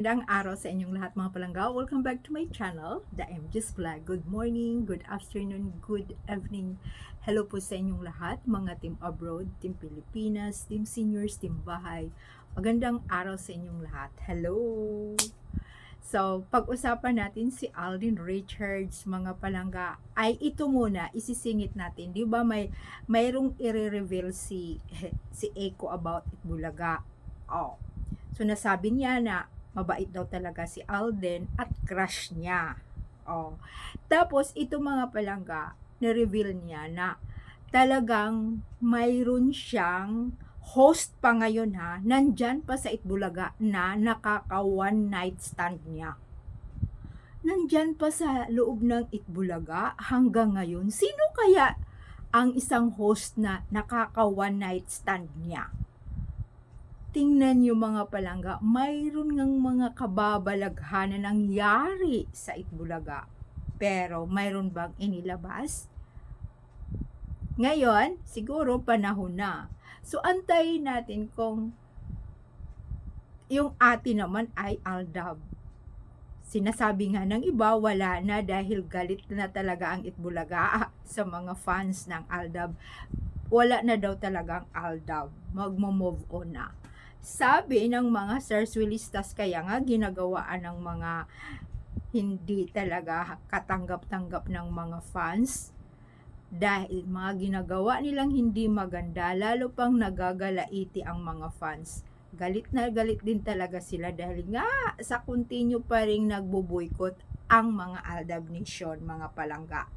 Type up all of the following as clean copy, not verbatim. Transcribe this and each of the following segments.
Magandang araw sa inyong lahat mga palangga. Welcome back to my channel, The MJ's Vlog. Good morning, good afternoon, good evening. Hello po sa inyong lahat, mga team abroad, team Pilipinas, team seniors, team bahay. Magandang araw sa inyong lahat. Hello! So, pag-usapan natin si Alden Richards, mga palangga, ay ito muna, isisingit natin. Di ba mayroong i-reveal si Eiko about Itbulaga. Oh. So, nasabi niya na mabait daw talaga si Alden at crush niya. Oh. Tapos, ito mga palangga, na-reveal niya na talagang mayroon siyang host pa ngayon ha, nandyan pa sa Itbulaga na nakaka one night stand niya. Nandyan pa sa loob ng Itbulaga hanggang ngayon. Sino kaya ang isang host na nakaka one night stand niya? Tingnan niyo mga palangga, mayroon ngang mga kababalaghan na nangyari sa Itbulaga. Pero mayroon bang inilabas? Ngayon, siguro panahon na. So, antayin natin kung yung ate naman ay Aldab. Sinasabi nga ng iba, wala na dahil galit na talaga ang Itbulaga sa mga fans ng Aldab. Wala na daw talagang Aldab. Magmo-move on na. Sabi ng mga sarswilistas, kaya nga ginagawaan ng mga hindi talaga katanggap-tanggap ng mga fans dahil mga ginagawa nilang hindi maganda, lalo pang nagagalaiti ang mga fans. Galit na galit din talaga sila dahil nga sa continue pa rin nagbo-boycott ang mga Aldab Nation, mga palangga.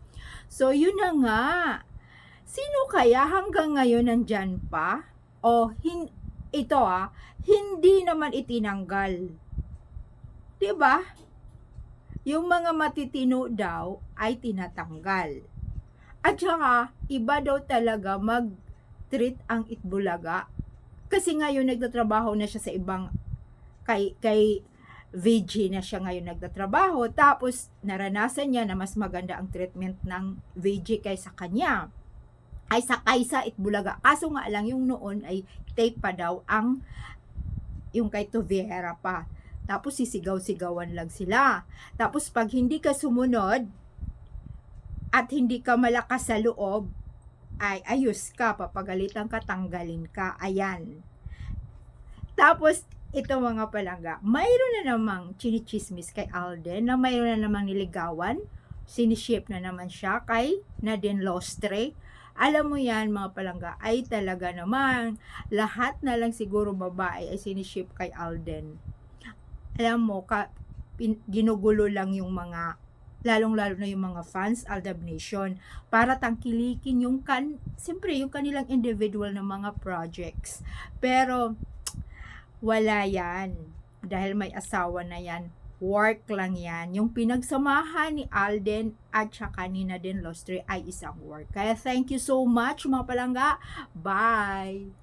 So yun na nga, sino kaya hanggang ngayon nandyan pa? O ito hindi naman itinanggal. 'Di ba? Yung mga matitino daw ay tinatanggal. At saka, iba daw talaga mag-treat ang Itbulaga. Kasi ngayon nagtatrabaho na siya sa ibang, kay VG na siya ngayon nagtatrabaho. Tapos, naranasan niya na mas maganda ang treatment ng VG kaysa kanya. Ay sa kaysa Itbulaga. Kaso nga lang, yung noon ay tape pa daw ang yung kay Toviera pa. Tapos sisigaw-sigawan lang sila. Tapos pag hindi ka sumunod at hindi ka malakas sa loob, ay ayos ka, papagalitan ka, tanggalin ka. Ayan. Tapos ito mga palangga, mayroon na namang chinichismis kay Alden na mayroon na namang niligawan. Siniship na naman siya kay Nadine Lostre. Alam mo yan mga palangga, ay talaga naman lahat na lang siguro babae ay siniship kay Alden. Alam mo, ginugulo lang yung mga, lalong-lalo na yung mga fans, Aldab Nation, para tangkilikin yung siyempre yung kanilang individual na mga projects. Pero wala yan. Dahil may asawa na yan, work lang yan. Yung pinagsamahan ni Alden at saka ni Nadine Lostre ay isang work. Kaya thank you so much mga palangga. Bye!